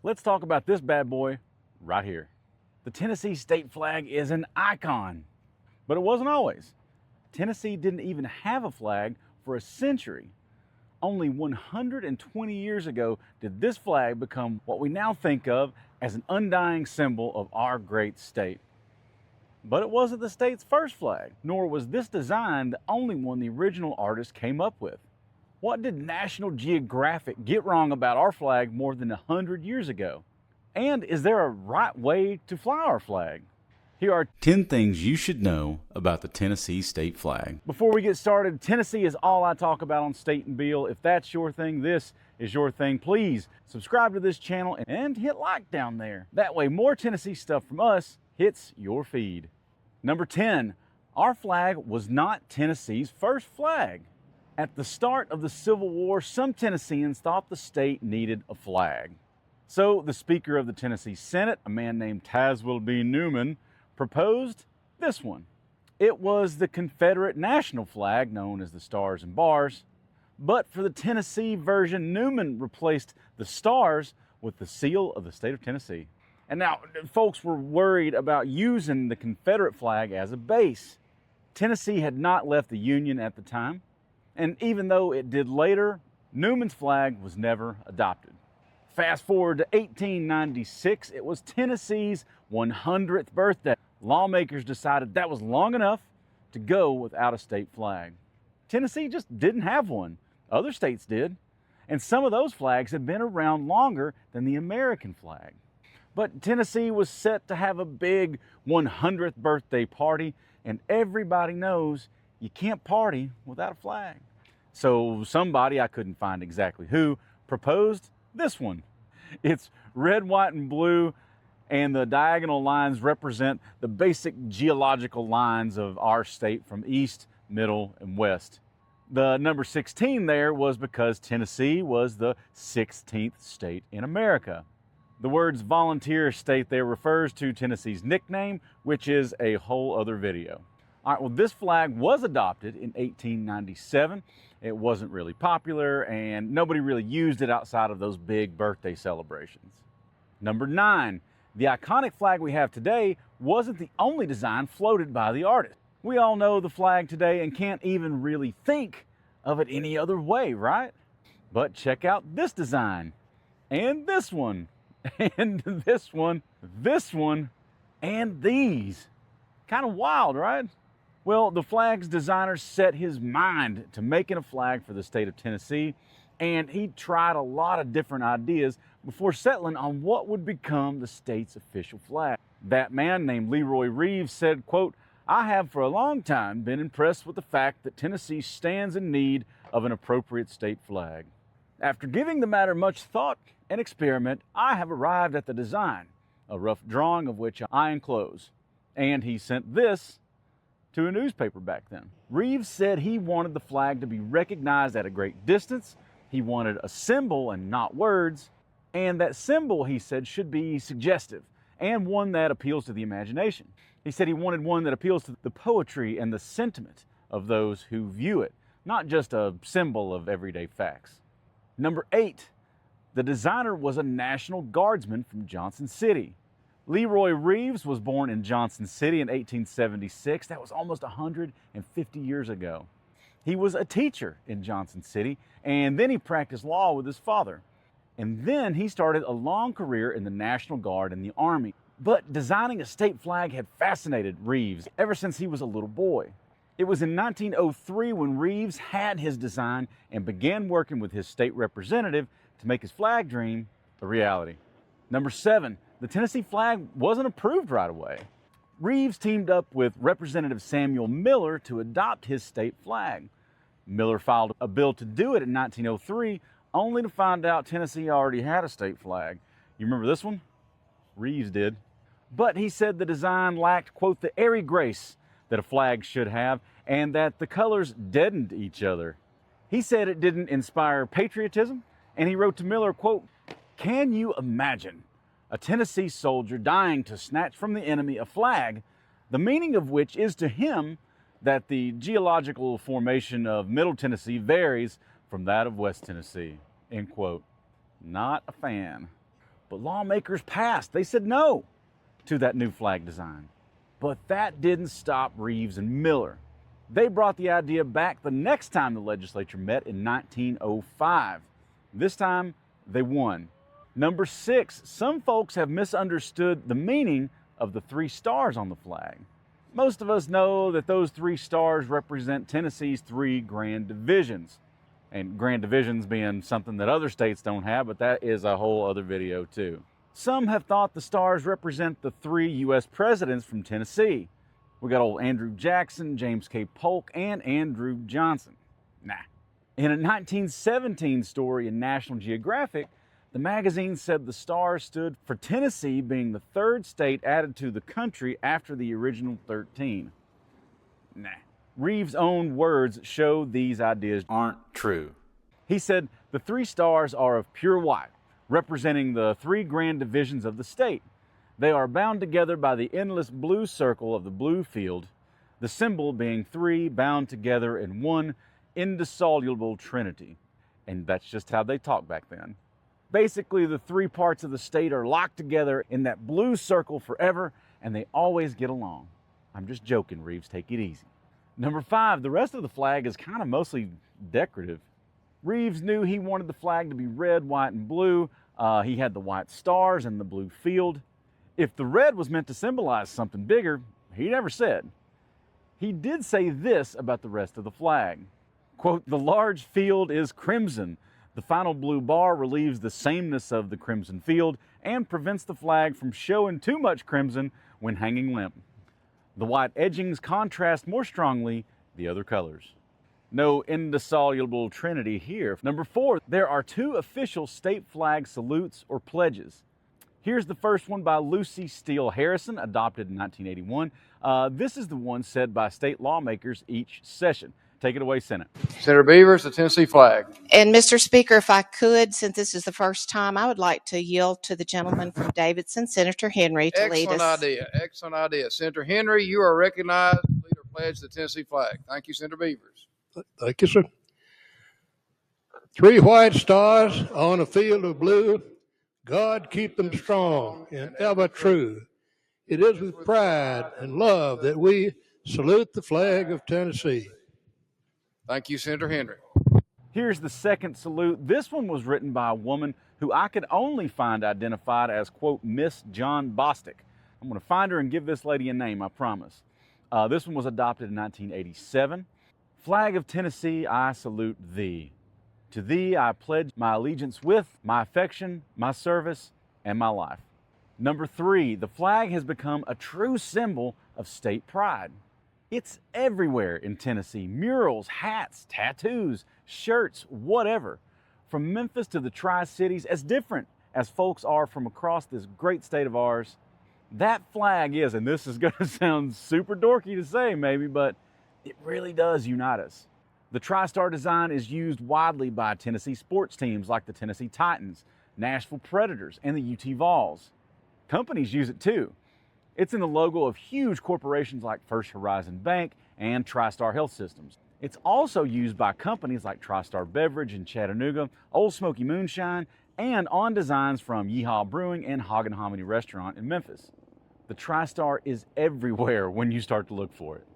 Let's talk about this bad boy right here. The Tennessee state flag is an icon, but it wasn't always. Tennessee didn't even have a flag for a century. Only 120 years ago did this flag become what we now think of as an undying symbol of our great state. But it wasn't the state's first flag, nor was this design the only one the original artist came up with. What did National Geographic get wrong about our flag more than 100 years ago? And is there a right way to fly our flag? Here are 10 things you should know about the Tennessee state flag. Before we get started, Tennessee is all I talk about on State and Beale. If that's your thing, this is your thing. Please subscribe to this channel and hit like down there. That way more Tennessee stuff from us hits your feed. Number 10, our flag was not Tennessee's first flag. At the start of the Civil War, some Tennesseans thought the state needed a flag. So the Speaker of the Tennessee Senate, a man named Tazewell B. Newman, proposed this one. It was the Confederate national flag, known as the Stars and Bars. But for the Tennessee version, Newman replaced the stars with the seal of the state of Tennessee. And now, folks were worried about using the Confederate flag as a base. Tennessee had not left the Union at the time. And even though it did later, Newman's flag was never adopted. Fast forward to 1896, it was Tennessee's 100th birthday. Lawmakers decided that was long enough to go without a state flag. Tennessee just didn't have one. Other states did. And some of those flags had been around longer than the American flag. But Tennessee was set to have a big 100th birthday party, and everybody knows you can't party without a flag. So somebody, I couldn't find exactly who, proposed this one. It's red, white, and blue, and the diagonal lines represent the basic geological lines of our state from east, middle, and west. The number 16 there was because Tennessee was the 16th state in America. The words volunteer state there refers to Tennessee's nickname, which is a whole other video. All right, well, this flag was adopted in 1897. It wasn't really popular, and nobody really used it outside of those big birthday celebrations. Number 9, the iconic flag we have today wasn't the only design floated by the artist. We all know the flag today and can't even really think of it any other way, right? But check out this design, and this one, and this one, and these. Kind of wild, right? Well, the flag's designer set his mind to making a flag for the state of Tennessee, and he tried a lot of different ideas before settling on what would become the state's official flag. That man named LeRoy Reeves said, quote, "I have for a long time been impressed with the fact that Tennessee stands in need of an appropriate state flag. After giving the matter much thought and experiment, I have arrived at the design, a rough drawing of which I enclose." And he sent this to a newspaper back then. Reeves said he wanted the flag to be recognized at a great distance. He wanted a symbol and not words. And that symbol, he said, should be suggestive and one that appeals to the imagination. He said he wanted one that appeals to the poetry and the sentiment of those who view it, not just a symbol of everyday facts. Number 8, the designer was a National Guardsman from Johnson City. LeRoy Reeves was born in Johnson City in 1876. That was almost 150 years ago. He was a teacher in Johnson City, and then he practiced law with his father. And then he started a long career in the National Guard and the Army. But designing a state flag had fascinated Reeves ever since he was a little boy. It was in 1903 when Reeves had his design and began working with his state representative to make his flag dream a reality. Number 7, the Tennessee flag wasn't approved right away. Reeves teamed up with Representative Samuel Miller to adopt his state flag. Miller filed a bill to do it in 1903, only to find out Tennessee already had a state flag. You remember this one? Reeves did. But he said the design lacked, quote, the airy grace that a flag should have, and that the colors deadened each other. He said it didn't inspire patriotism, and he wrote to Miller, quote, "Can you imagine a Tennessee soldier dying to snatch from the enemy a flag, the meaning of which is to him that the geological formation of Middle Tennessee varies from that of West Tennessee," end quote. Not a fan. But lawmakers passed. They said no to that new flag design. But that didn't stop Reeves and Miller. They brought the idea back the next time the legislature met in 1905. This time, they won. Number 6, some folks have misunderstood the meaning of the 3 stars on the flag. Most of us know that those 3 stars represent Tennessee's 3 grand divisions. And grand divisions being something that other states don't have, but that is a whole other video too. Some have thought the stars represent the 3 U.S. presidents from Tennessee. We got old Andrew Jackson, James K. Polk, and Andrew Johnson. Nah. In a 1917 story in National Geographic, the magazine said the stars stood for Tennessee being the 3rd state added to the country after the original 13. Nah. Reeves' own words show these ideas aren't true. He said the 3 stars are of pure white, representing the 3 grand divisions of the state. They are bound together by the endless blue circle of the blue field, the symbol being 3 bound together in one indissoluble trinity. And that's just how they talked back then. Basically, the 3 parts of the state are locked together in that blue circle forever, and they always get along. I'm just joking, Reeves, take it easy. Number 5, the rest of the flag is kind of mostly decorative. Reeves knew he wanted the flag to be red, white, and blue. He had the white stars and the blue field. If the red was meant to symbolize something bigger, he never said. He did say this about the rest of the flag. Quote, "The large field is crimson. The final blue bar relieves the sameness of the crimson field and prevents the flag from showing too much crimson when hanging limp. The white edgings contrast more strongly the other colors." No indissoluble trinity here. Number 4, there are 2 official state flag salutes or pledges. Here's the first one by Lucy Steele Harrison, adopted in 1981. This is the one said by state lawmakers each session. Take it away, Senate. Senator Beavers, the Tennessee flag. And Mr. Speaker, if I could, since this is the first time, I would like to yield to the gentleman from Davidson, Senator Henry, to lead us. Excellent idea. Senator Henry, you are recognized to lead or pledge the Tennessee flag. Thank you, Senator Beavers. Thank you, sir. 3 white stars on a field of blue. God keep them strong and ever true. It is with pride and love that we salute the flag of Tennessee. Thank you, Senator Henry. Here's the second salute. This one was written by a woman who I could only find identified as, quote, Miss John Bostic. I'm going to find her and give this lady a name, I promise. This one was adopted in 1987. Flag of Tennessee, I salute thee. To thee I pledge my allegiance with my affection, my service, and my life. Number 3, the flag has become a true symbol of state pride. It's everywhere in Tennessee. Murals, hats, tattoos, shirts, whatever. From Memphis to the Tri-Cities, as different as folks are from across this great state of ours, that flag is, and this is going to sound super dorky to say maybe, but it really does unite us. The Tri-Star design is used widely by Tennessee sports teams like the Tennessee Titans, Nashville Predators, and the UT Vols. Companies use it too. It's in the logo of huge corporations like First Horizon Bank and TriStar Health Systems. It's also used by companies like TriStar Beverage in Chattanooga, Old Smoky Moonshine, and on designs from Yeehaw Brewing and Hog and Hominy Restaurant in Memphis. The TriStar is everywhere when you start to look for it.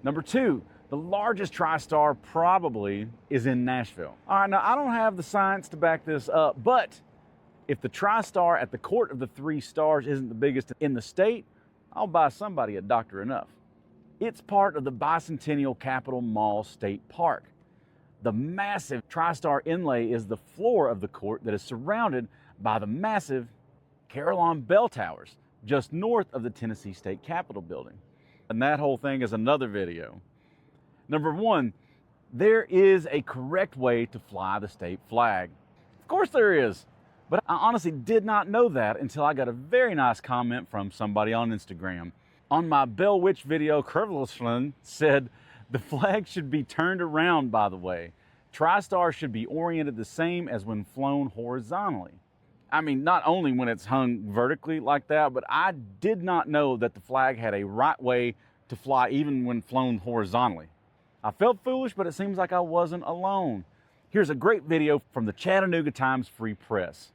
Number 2, the largest TriStar probably is in Nashville. All right, now I don't have the science to back this up, but if the TriStar at the Court of the 3 Stars isn't the biggest in the state, I'll buy somebody a doctor enough. It's part of the Bicentennial Capitol Mall State Park. The massive TriStar inlay is the floor of the court that is surrounded by the massive Carillon Bell Towers just north of the Tennessee State Capitol building. And that whole thing is another video. Number 1, there is a correct way to fly the state flag. Of course there is, but I honestly did not know that until I got a very nice comment from somebody on Instagram. On my Bell Witch video, Curvelslund said, the flag should be turned around, by the way. TriStar should be oriented the same as when flown horizontally. I mean, not only when it's hung vertically like that, but I did not know that the flag had a right way to fly even when flown horizontally. I felt foolish, but it seems like I wasn't alone. Here's a great video from the Chattanooga Times Free Press.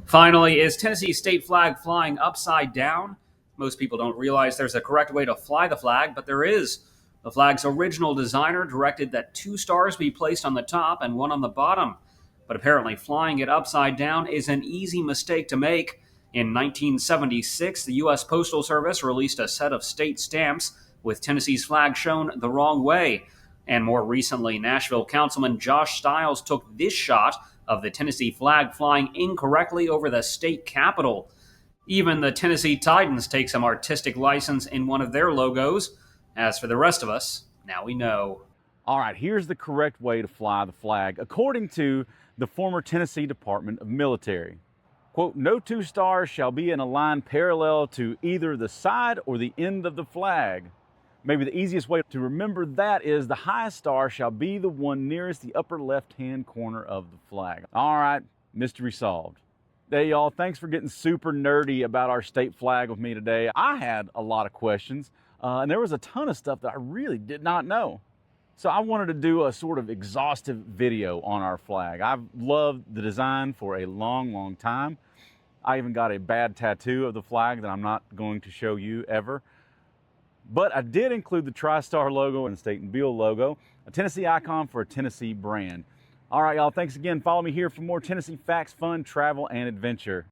Finally, is Tennessee's state flag flying upside down? Most people don't realize there's a correct way to fly the flag, but there is. The flag's original designer directed that 2 stars be placed on the top and 1 on the bottom. But apparently, flying it upside down is an easy mistake to make. In 1976, the U.S. Postal Service released a set of state stamps with Tennessee's flag shown the wrong way. And more recently, Nashville Councilman Josh Stiles took this shot of the Tennessee flag flying incorrectly over the state capitol. Even the Tennessee Titans take some artistic license in one of their logos. As for the rest of us, now we know. All right, here's the correct way to fly the flag, according to the former Tennessee Department of Military. Quote, no 2 stars shall be in a line parallel to either the side or the end of the flag. Maybe the easiest way to remember that is the highest star shall be the one nearest the upper left-hand corner of the flag. All right, mystery solved. Hey, y'all, thanks for getting super nerdy about our state flag with me today. I had a lot of questions, and there was a ton of stuff that I really did not know. So I wanted to do a sort of exhaustive video on our flag. I've loved the design for a long, long time. I even got a bad tattoo of the flag that I'm not going to show you ever. But I did include the TriStar logo and the State and Beale logo, a Tennessee icon for a Tennessee brand. All right, y'all, thanks again. Follow me here for more Tennessee facts, fun, travel, and adventure.